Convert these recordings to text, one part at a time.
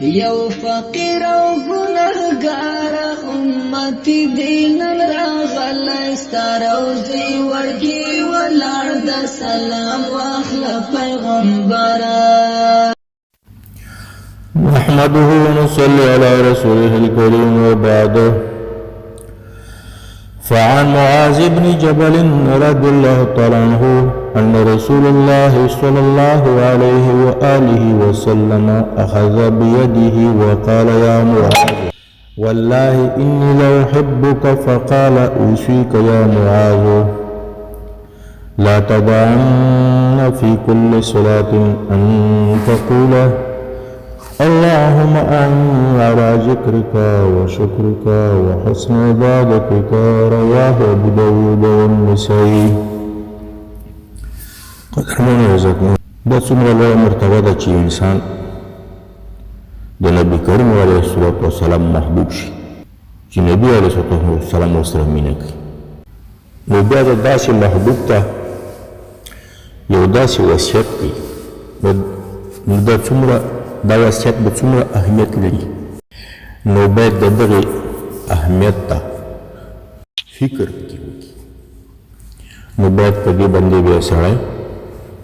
یو فقیر او گناهگار امتی دینن راغلی ستا روزی ورکی ولاړ د سلام واخله پیغمبره. نحمده ونصلي على رسوله الكريم وبعده. فعن معاذ بن جبل رضي الله تعالى عنه أن رسول الله صلى الله عليه وآله وسلم أخذ بيده وقال يا معاذ والله إني لأحبك فقال أوصيك يا معاذ لا تدعن في كل صلاة أن تقول اللهم أعني على ذكرك وشكرك وحسن عبادتك. رواه أبو داود والنسائي. قدرمن عزتمن دا څومره لوړه مرتبه ده چې انسان د نبي کریم علیه الصلاة والسلام محبوب شي، چې نبي علیه الصلاة والسلام ورسره مینه کوي. نو بیا د داسې محبوب ته یو داسې وصیت کوي، نو دا څومره دا وصیت به څومره اهمیت لري. نو باید د دغې اهمیت ته فکر پکې وکړي. نو باید په دې باندې بیا سړی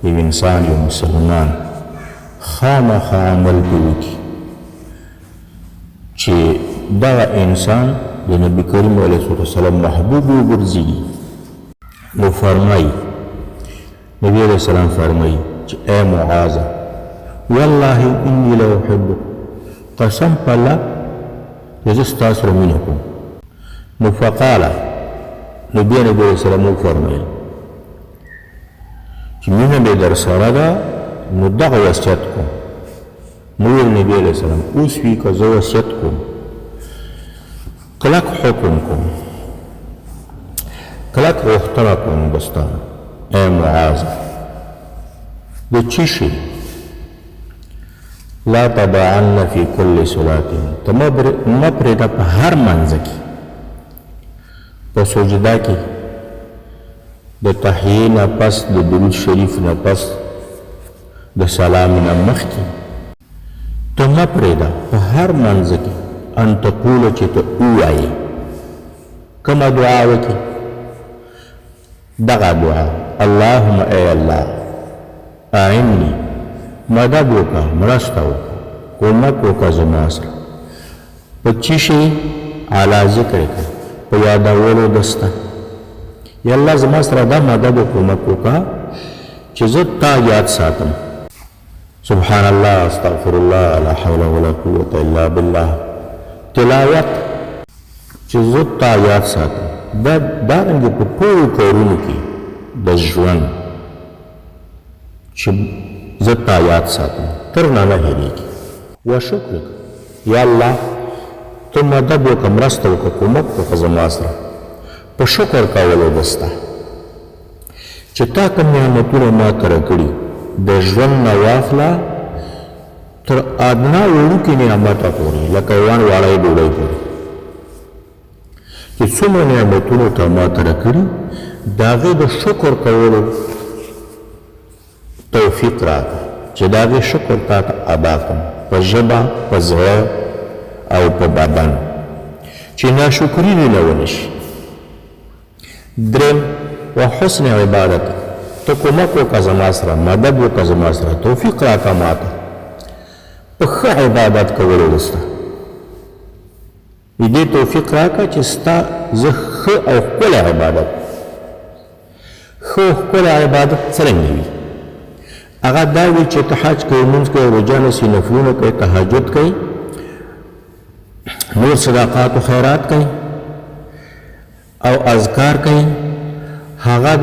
یو انسان یو مسلمان خامخا عمل پې وکړي چې دغه انسان د نبي کریم علیه الصلاة والسلام محبوب وګرځېږي. نو فرمایي نبي علیه السلام فرمایي چې ای معاذه والله إني لأحبك، قسم بالله زه ستا سره مینه کوم. نو فقال نبي علیه السلام وفرمایل چې مینه مې در سره ده نو دغه وصیت کوم. نو ویل نبي علیه السلام اوصیک، زه وصیت کوم، کلک حکم کوم، کلک غوښتنه کوم د ستا ای معاذ د څه شي لا تدعن في كل صلاة، مه پرېږده په هر منځه کې، په سجده کې د تحیې نه پس، د درود شریف نه پس، د سلام نه مخکې ته مه پرېږده په هر منځه کې ان تقوله چې ته ووایې. کومه دعا وکړې؟ دغه دعا اللهم ای الله اعني، مدد وکړه، مرسته وکړه، کومک وکړه زما سره په څه شي علی ذکرک، په یادولو د ستا. یا الله زما سره دا مدد او کومک وکړه چې زه تا یاد ساتم. سبحان الله، استغفر الله، لا حول ولا قوة الا بالله. تلاوت چې زه تا یاد ساتم، دا دارنګې په ټولو کارونو کې د ژوند چې زه تا یاد ساتم تر نه نه هېرېږي. وشکرک، یا الله ته مدد وکړه، مرسته وکړه، کومک وکړه زما سره په شکر کولو د ستا چې تا کوم نعمتونه ما ته راکړي، د ژوند نه واخله تر ادنا وړوکي نعمته پورې، لکه وان واړی ډوډۍ پورې چې څومره نعمتونو ته ما ته راکړي، د هغې د شکر کولو توفیق راکړه چې د هغې شکر تا ته ادا کړم په ژبه، په زړه او په بدن، چې ناشکري دې نه ونه شي. درېم وحسن عبادت، ته کومک وکړه زما سره، مدد وکړه زما سره، توفیق راکړه ما ته په ښه عبادت کولو د ستا. دې توفیق راکړه چې ستا زه ښه او ښکلی عبادت، ښه او ښکلی عبادت څرنګه وي؟ هغه دا وي چې ته حج کوې، لمونځ کوې، روژه نیسې، نفلونه کوې، تهجد کوې، نور صدقات و خیرات کوې او اذکار کوې، هغه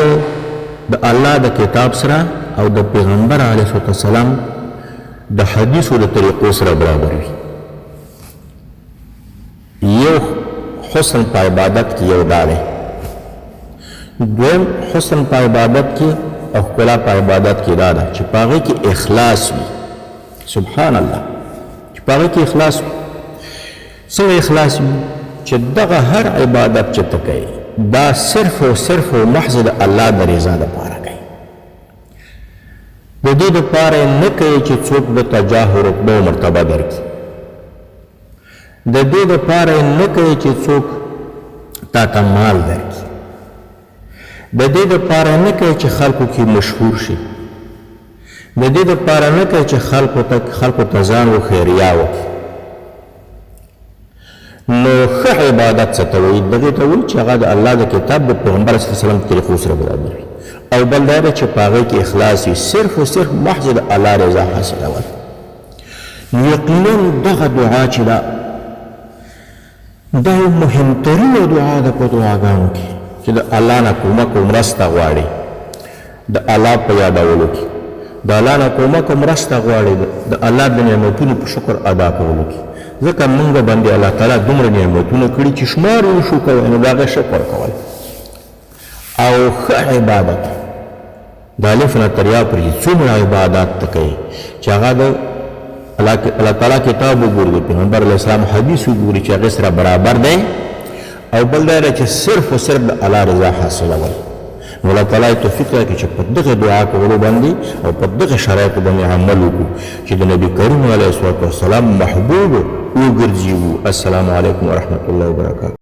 د الله د کتاب سره او د پیغمبر علیه الصلاة والسلام د حدیثو د طریقو سره برابر وي. یو حسن په عبادت کې یو دا دی. دویم حسن په عبادت کې او ښکلا په عبادت کې دا ده چې په هغې کې اخلاص وي. سبحان الله، چې په هغې کې اخلاص وي. څنګه اخلاص وي؟ چې دغه هر عبادت چې ته کوې دا صرف او صرف او محض د الله د رضا دپاره کوې، د دې دپاره نه کوي چې څوک د تجاه رتبه او مرتبه درکړي، د دې دپاره یې نه کوي چې څوک تا ته مال درکړي، د دې دپاره نه کوي چې خلکو کې مشهور شي، د دې دپاره نه کوي چې خلکو ته ځان وخیریا وکړي. نو ښه عبادت څه ته وایي؟ دغې ته وایي چې هغه د الله د کتاب د پیغمبر صلی الله علیه وسلم طریقو سره برابر وي، او بل دا ده چې په هغې کې اخلاص وي، صرف و صرف محض د الله رضا حاصلول. نو یقینا دغه دعا چې ده دا یو مهمترینه دعا ده په دعاګانو کې چې د الله نه کومک او مرسته غواړي، د الله په یادولو کې د الله نه کومک او مرسته غواړي، د الله د نعمتونو په شکر ادا کولو کې. ځکه موږ باندې الله تعالی دومره نعمتونه کړي چې شمار یې نشو کولی، نو د هغه شکر کول او ښه عبادت د الف نه تر یا پورې څومره عبادات ته کوي چې هغه د الله تعالی کتاب وګوري، د پیغمبر علیه السلام حدیث وګوري چې هغې سره برابر دی، او بل دا ده چې صرف و صرف د الله رضا حاصلول. نو الله تعالی توفیق راکړي چې په دغه دعا کولو باندې او په دغه شرایطو باندې عمل وکړو چې د نبي کریم علیه السلام محبوب وګرځېږو. السلام علیکم ورحمة الله وبرکاته.